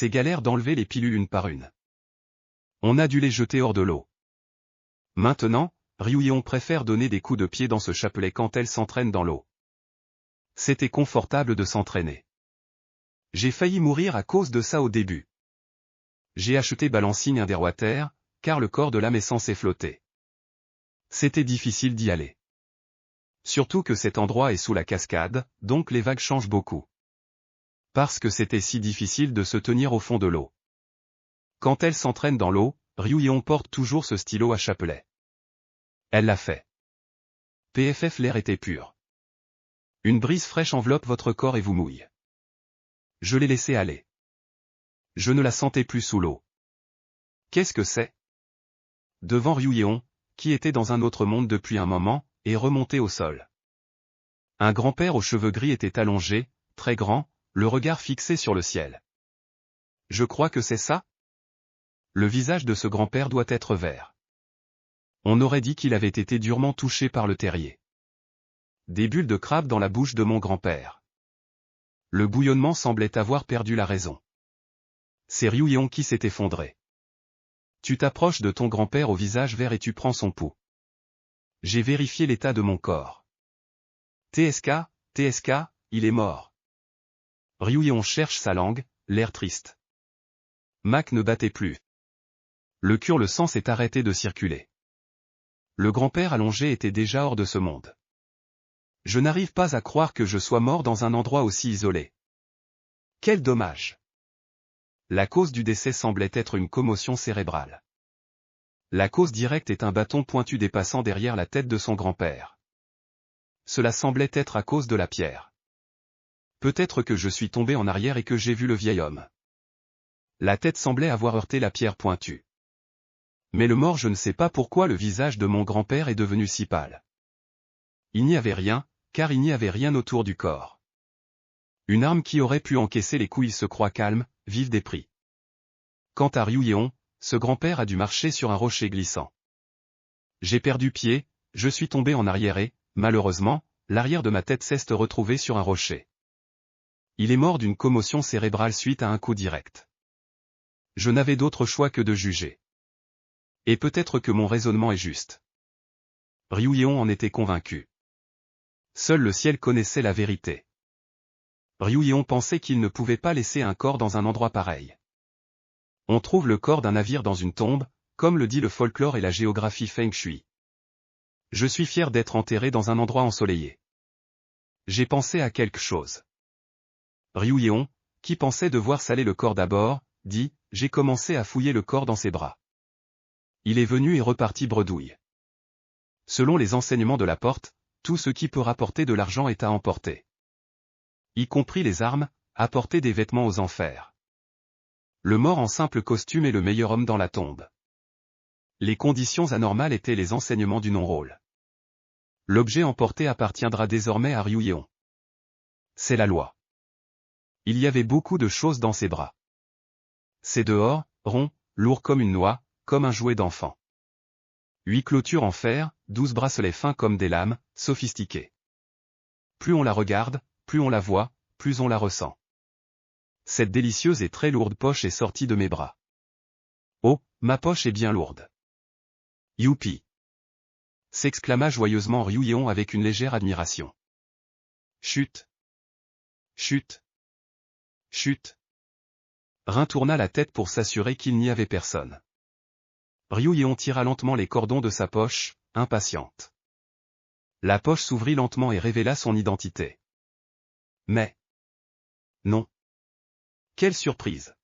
C'est galère d'enlever les pilules une par une. On a dû les jeter hors de l'eau. Maintenant, Ryuyeon préfère donner des coups de pied dans ce chapelet quand elle s'entraîne dans l'eau. C'était confortable de s'entraîner. J'ai failli mourir à cause de ça au début. J'ai acheté Balancing Underwater, car le corps de l'âme est censé flotter. C'était difficile d'y aller. Surtout que cet endroit est sous la cascade, donc les vagues changent beaucoup. Parce que c'était si difficile de se tenir au fond de l'eau. Quand elle s'entraîne dans l'eau, Ryuyeon porte toujours ce stylo à chapelet. Elle l'a fait. PFF, l'air était pur. Une brise fraîche enveloppe votre corps et vous mouille. Je l'ai laissé aller. Je ne la sentais plus sous l'eau. Qu'est-ce que c'est? Devant Ryuyeon, qui était dans un autre monde depuis un moment, et remonté au sol. Un grand-père aux cheveux gris était allongé, très grand, le regard fixé sur le ciel. Je crois que c'est ça? Le visage de ce grand-père doit être vert. On aurait dit qu'il avait été durement touché par le terrier. Des bulles de crabe dans la bouche de mon grand-père. Le bouillonnement semblait avoir perdu la raison. C'est Ryuyeon qui s'est effondré. Tu t'approches de ton grand-père au visage vert et tu prends son pouls. J'ai vérifié l'état de mon corps. TSK, il est mort. Ryuyeon cherche sa langue, l'air triste. Mac ne battait plus. Le sang s'est arrêté de circuler. Le grand-père allongé était déjà hors de ce monde. Je n'arrive pas à croire que je sois mort dans un endroit aussi isolé. Quel dommage. La cause du décès semblait être une commotion cérébrale. La cause directe est un bâton pointu dépassant derrière la tête de son grand-père. Cela semblait être à cause de la pierre. Peut-être que je suis tombé en arrière et que j'ai vu le vieil homme. La tête semblait avoir heurté la pierre pointue. Mais le mort, je ne sais pas pourquoi le visage de mon grand-père est devenu si pâle. Il n'y avait rien, car il n'y avait rien autour du corps. Une arme qui aurait pu encaisser les coups. Il se croit calme, vif d'esprit. Quant à Ryuyeon, ce grand-père a dû marcher sur un rocher glissant. J'ai perdu pied, je suis tombé en arrière et, malheureusement, l'arrière de ma tête s'est retrouvé sur un rocher. Il est mort d'une commotion cérébrale suite à un coup direct. Je n'avais d'autre choix que de juger. Et peut-être que mon raisonnement est juste. Ryuyeon en était convaincu. Seul le ciel connaissait la vérité. Ryuyeon pensait qu'il ne pouvait pas laisser un corps dans un endroit pareil. On trouve le corps d'un navire dans une tombe, comme le dit le folklore et la géographie Feng Shui. Je suis fier d'être enterré dans un endroit ensoleillé. J'ai pensé à quelque chose. Ryuyeon, qui pensait devoir saler le corps d'abord, dit, j'ai commencé à fouiller le corps dans ses bras. Il est venu et reparti bredouille. Selon les enseignements de la porte, tout ce qui peut rapporter de l'argent est à emporter. Y compris les armes, apporter des vêtements aux enfers. Le mort en simple costume est le meilleur homme dans la tombe. Les conditions anormales étaient les enseignements du non-rôle. L'objet emporté appartiendra désormais à Ryuyeon. C'est la loi. Il y avait beaucoup de choses dans ses bras. C'est dehors, rond, lourd comme une noix, comme un jouet d'enfant. 8 clôtures en fer, 12 bracelets fins comme des lames, sophistiqués. Plus on la regarde, plus on la voit, plus on la ressent. Cette délicieuse et très lourde poche est sortie de mes bras. Oh, ma poche est bien lourde. Youpi! S'exclama joyeusement Ryuyeon avec une légère admiration. Chut! Chut! Chut! Rin tourna la tête pour s'assurer qu'il n'y avait personne. Ryuyeon tira lentement les cordons de sa poche, impatiente. La poche s'ouvrit lentement et révéla son identité. Mais... non. Quelle surprise!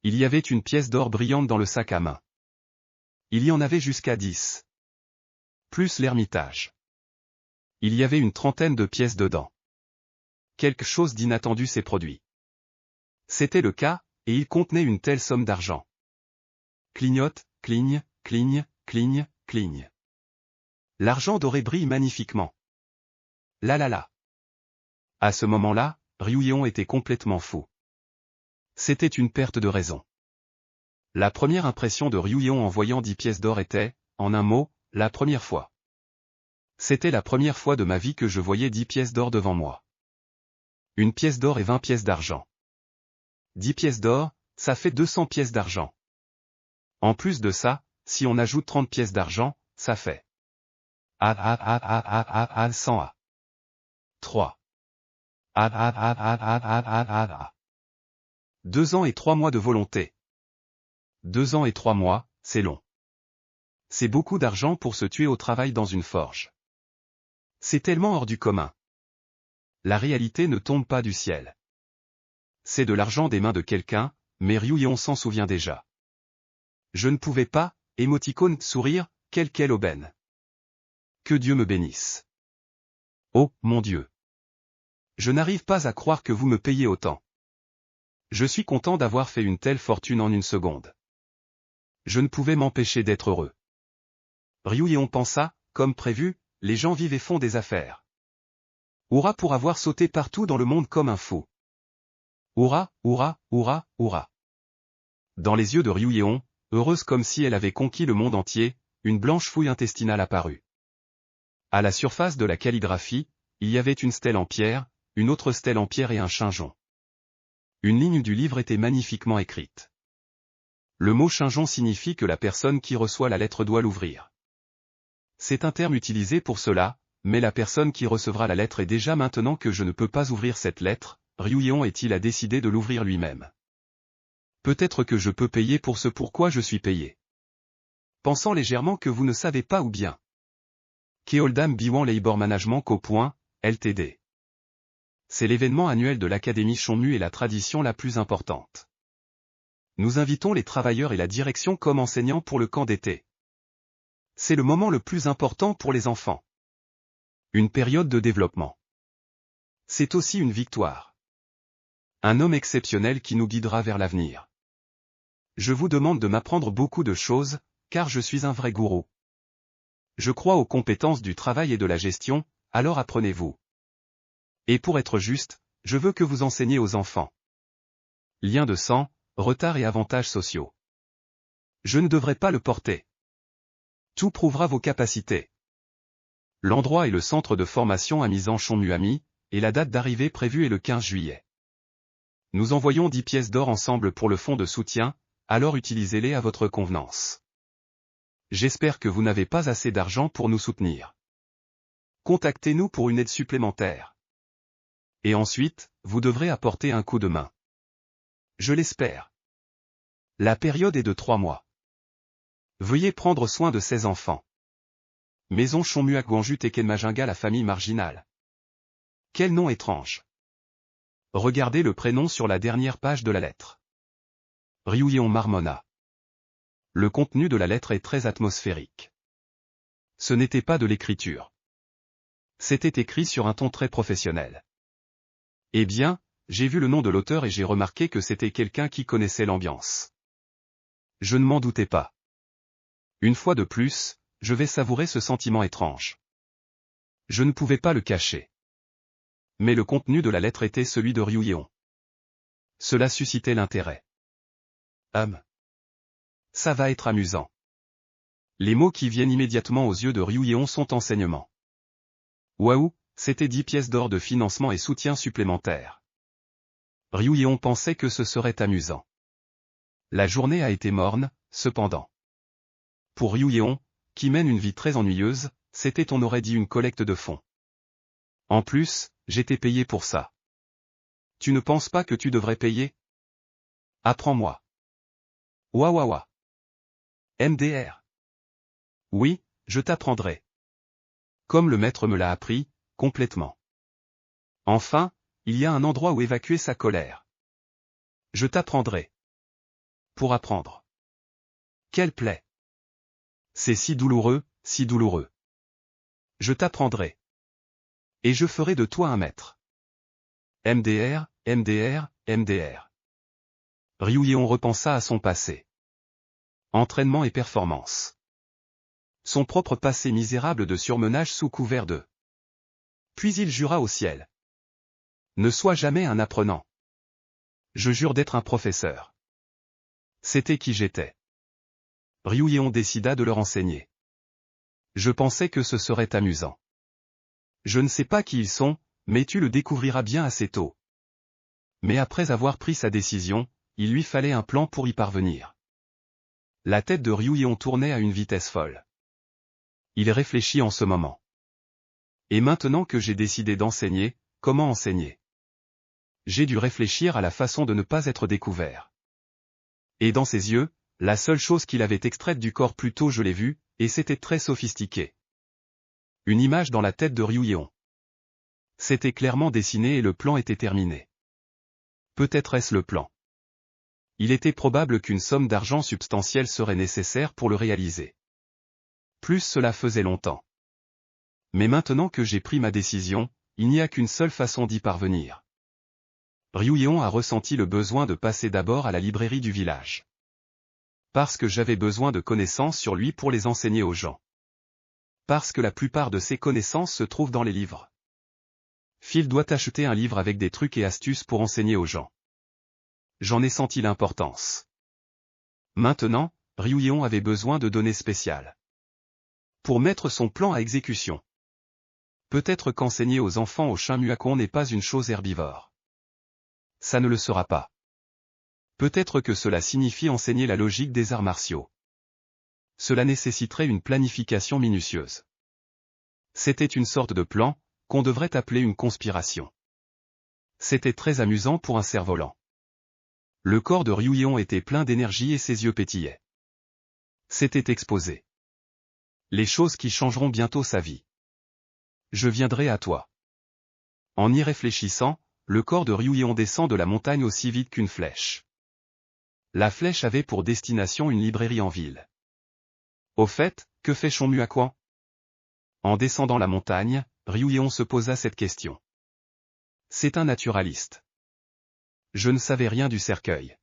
Il y avait une pièce d'or brillante dans le sac à main. Il y en avait jusqu'à 10. Plus l'ermitage. Il y avait une trentaine de pièces dedans. Quelque chose d'inattendu s'est produit. C'était le cas, et il contenait une telle somme d'argent. Clignote, cligne, cligne, cligne, cligne. L'argent doré brille magnifiquement. La la la. À ce moment-là, Ryuyeon était complètement fou. C'était une perte de raison. La première impression de Ryuyeon en voyant 10 pièces d'or était, en un mot, la première fois. C'était la première fois de ma vie que je voyais 10 pièces d'or devant moi. Une pièce d'or et 20 pièces d'argent. 10 pièces d'or, ça fait 200 pièces d'argent. En plus de ça, si on ajoute 30 pièces d'argent, ça fait 100 A. 3. 2 ans et 3 mois de volonté. 2 ans et 3 mois, c'est long. C'est beaucoup d'argent pour se tuer au travail dans une forge. C'est tellement hors du commun. La réalité ne tombe pas du ciel. C'est de l'argent des mains de quelqu'un, mais Ryuyeon s'en souvient déjà. Je ne pouvais pas, émoticône, sourire, quelle aubaine. Que Dieu me bénisse. Oh, mon Dieu. Je n'arrive pas à croire que vous me payez autant. Je suis content d'avoir fait une telle fortune en une seconde. Je ne pouvais m'empêcher d'être heureux. Ryuyeon pensa, comme prévu, les gens vivent et font des affaires. Hurrah pour avoir sauté partout dans le monde comme un fou. Hurrah, hurrah, hurrah, hurrah. Dans les yeux de Ryuyeon, heureuse comme si elle avait conquis le monde entier, une blanche fouille intestinale apparut. À la surface de la calligraphie, il y avait une stèle en pierre, une autre stèle en pierre et un chinjon. Une ligne du livre était magnifiquement écrite. Le mot chinjon signifie que la personne qui reçoit la lettre doit l'ouvrir. C'est un terme utilisé pour cela, mais la personne qui recevra la lettre est déjà maintenant que je ne peux pas ouvrir cette lettre, Ryuyeon est-il a décidé de l'ouvrir lui-même. Peut-être que je peux payer pour ce pourquoi je suis payé. Pensant légèrement que vous ne savez pas ou bien. Keoldam Biwan Labor Management Co. Ltd. C'est l'événement annuel de l'Académie Chonmu et la tradition la plus importante. Nous invitons les travailleurs et la direction comme enseignants pour le camp d'été. C'est le moment le plus important pour les enfants. Une période de développement. C'est aussi une victoire. Un homme exceptionnel qui nous guidera vers l'avenir. Je vous demande de m'apprendre beaucoup de choses, car je suis un vrai gourou. Je crois aux compétences du travail et de la gestion, alors apprenez-vous. Et pour être juste, je veux que vous enseigniez aux enfants. Lien de sang, retard et avantages sociaux. Je ne devrais pas le porter. Tout prouvera vos capacités. L'endroit est le centre de formation à Misan-Chonmu-Ami, et la date d'arrivée prévue est le 15 juillet. Nous envoyons 10 pièces d'or ensemble pour le fonds de soutien, alors utilisez-les à votre convenance. J'espère que vous n'avez pas assez d'argent pour nous soutenir. Contactez-nous pour une aide supplémentaire. Et ensuite, vous devrez apporter un coup de main. Je l'espère. La période est de 3 mois. Veuillez prendre soin de ces enfants. Maison Chonmu à Gwanju Tekenmajinga, la famille marginale. Quel nom étrange. Regardez le prénom sur la dernière page de la lettre. Ryuyeon marmonna. Le contenu de la lettre est très atmosphérique. Ce n'était pas de l'écriture. C'était écrit sur un ton très professionnel. Eh bien, j'ai vu le nom de l'auteur et j'ai remarqué que c'était quelqu'un qui connaissait l'ambiance. Je ne m'en doutais pas. Une fois de plus, je vais savourer ce sentiment étrange. Je ne pouvais pas le cacher. Mais le contenu de la lettre était celui de Ryuyeon. Cela suscitait l'intérêt. Ça va être amusant. Les mots qui viennent immédiatement aux yeux de Ryuyeon sont enseignement. Waouh, c'était 10 pièces d'or de financement et soutien supplémentaire. Ryuyeon pensait que ce serait amusant. La journée a été morne, cependant. Pour Ryuyeon, qui mène une vie très ennuyeuse, c'était on aurait dit une collecte de fonds. En plus, j'étais payé pour ça. Tu ne penses pas que tu devrais payer? Apprends-moi. Ouah. MDR. Oui, je t'apprendrai. Comme le maître me l'a appris, complètement. Enfin, il y a un endroit où évacuer sa colère. Je t'apprendrai. Pour apprendre. Quelle plaie. C'est si douloureux, si douloureux. Je t'apprendrai. Et je ferai de toi un maître. MDR. Ryuyeon repensa à son passé. Entraînement et performance. Son propre passé misérable de surmenage sous couvert de. Puis il jura au ciel. Ne sois jamais un apprenant. Je jure d'être un professeur. C'était qui j'étais. Ryuyeon décida de leur enseigner. Je pensais que ce serait amusant. Je ne sais pas qui ils sont, mais tu le découvriras bien assez tôt. Mais après avoir pris sa décision, il lui fallait un plan pour y parvenir. La tête de Ryu Yeon tournait à une vitesse folle. Il réfléchit en ce moment. Et maintenant que j'ai décidé d'enseigner, comment enseigner? J'ai dû réfléchir à la façon de ne pas être découvert. Et dans ses yeux, la seule chose qu'il avait extraite du corps plus tôt je l'ai vue, et c'était très sophistiqué. Une image dans la tête de Ryu Yeon. C'était clairement dessiné et le plan était terminé. Peut-être est-ce le plan. Il était probable qu'une somme d'argent substantielle serait nécessaire pour le réaliser. Plus cela faisait longtemps. Mais maintenant que j'ai pris ma décision, il n'y a qu'une seule façon d'y parvenir. Ryu Yeon a ressenti le besoin de passer d'abord à la librairie du village. Parce que j'avais besoin de connaissances sur lui pour les enseigner aux gens. Parce que la plupart de ces connaissances se trouvent dans les livres. Phil doit acheter un livre avec des trucs et astuces pour enseigner aux gens. J'en ai senti l'importance. Maintenant, Ryu Yeon avait besoin de données spéciales. Pour mettre son plan à exécution. Peut-être qu'enseigner aux enfants au chien Muakon n'est pas une chose herbivore. Ça ne le sera pas. Peut-être que cela signifie enseigner la logique des arts martiaux. Cela nécessiterait une planification minutieuse. C'était une sorte de plan, qu'on devrait appeler une conspiration. C'était très amusant pour un cerf-volant. Le corps de Ryu Yeon était plein d'énergie et ses yeux pétillaient. C'était exposé. Les choses qui changeront bientôt sa vie. Je viendrai à toi. En y réfléchissant, le corps de Ryu Yeon descend de la montagne aussi vite qu'une flèche. La flèche avait pour destination une librairie en ville. Au fait, que fait Shon Muakwan? En descendant la montagne, Ryu Yeon se posa cette question. C'est un naturaliste. Je ne savais rien du cercueil.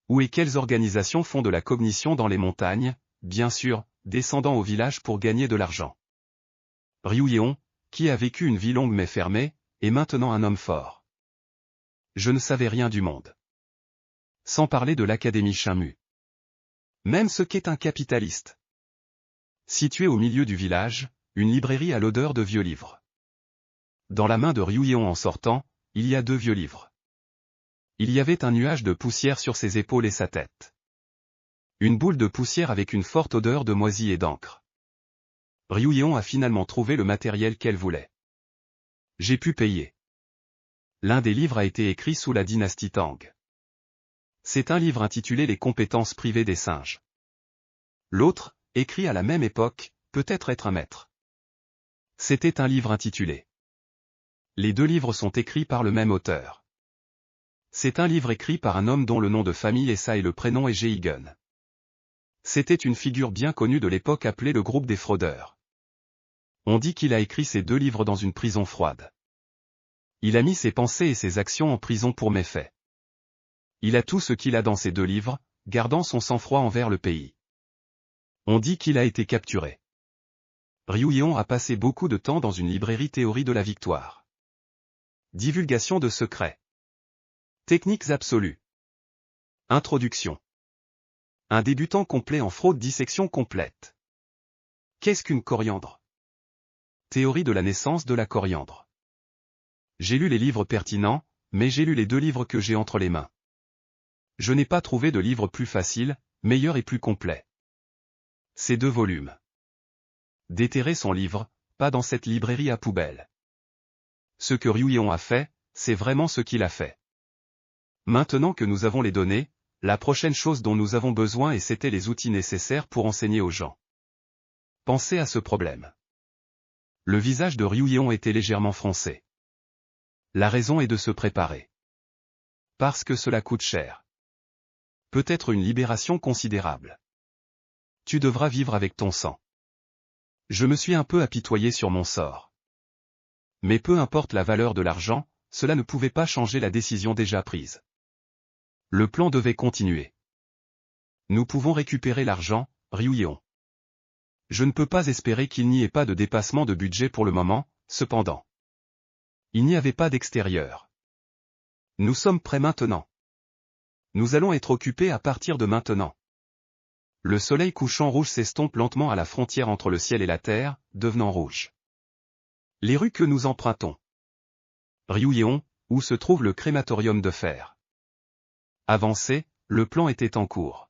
Où et quelles organisations font de la cognition dans les montagnes, bien sûr, descendant au village pour gagner de l'argent. Ryu Yeon, qui a vécu une vie longue mais fermée, est maintenant un homme fort. Je ne savais rien du monde. Sans parler de l'Académie Shinmu. Même ce qu'est un capitaliste. Situé au milieu du village, une librairie a l'odeur de vieux livres. Dans la main de Ryu Yeon en sortant, il y a 2 vieux livres. Il y avait un nuage de poussière sur ses épaules et sa tête. Une boule de poussière avec une forte odeur de moisi et d'encre. Ryu Yeon a finalement trouvé le matériel qu'elle voulait. J'ai pu payer. L'un des livres a été écrit sous la dynastie Tang. C'est un livre intitulé Les compétences privées des singes. L'autre, écrit à la même époque, peut-être être un maître. C'était un livre intitulé. Les 2 livres sont écrits par le même auteur. C'est un livre écrit par un homme dont le nom de famille est Sa et le prénom est Jae-gun. C'était une figure bien connue de l'époque appelée le groupe des fraudeurs. On dit qu'il a écrit ces 2 livres dans une prison froide. Il a mis ses pensées et ses actions en prison pour méfaits. Il a tout ce qu'il a dans ces 2 livres, gardant son sang-froid envers le pays. On dit qu'il a été capturé. Ryu Yeon a passé beaucoup de temps dans une librairie théorie de la victoire. Divulgation de secrets. Techniques absolues. Introduction. Un débutant complet en fraude dissection complète. Qu'est-ce qu'une coriandre? Théorie de la naissance de la coriandre. J'ai lu les livres pertinents, mais j'ai lu les 2 livres que j'ai entre les mains. Je n'ai pas trouvé de livre plus facile, meilleur et plus complet. Ces 2 volumes. Déterrer son livre, pas dans cette librairie à poubelle. Ce que Ryu Yeon a fait, c'est vraiment ce qu'il a fait. Maintenant que nous avons les données, la prochaine chose dont nous avons besoin et c'était les outils nécessaires pour enseigner aux gens. Pensez à ce problème. Le visage de Ryu Yeon était légèrement froncé. La raison est de se préparer. Parce que cela coûte cher. Peut-être une libération considérable. Tu devras vivre avec ton sang. Je me suis un peu apitoyé sur mon sort. Mais peu importe la valeur de l'argent, cela ne pouvait pas changer la décision déjà prise. Le plan devait continuer. Nous pouvons récupérer l'argent, Ryu Yeon. Je ne peux pas espérer qu'il n'y ait pas de dépassement de budget pour le moment, cependant. Il n'y avait pas d'extérieur. Nous sommes prêts maintenant. Nous allons être occupés à partir de maintenant. Le soleil couchant rouge s'estompe lentement à la frontière entre le ciel et la terre, devenant rouge. Les rues que nous empruntons. Ryu Yeon, Où se trouve le crématorium de fer? Avancé, le plan était en cours.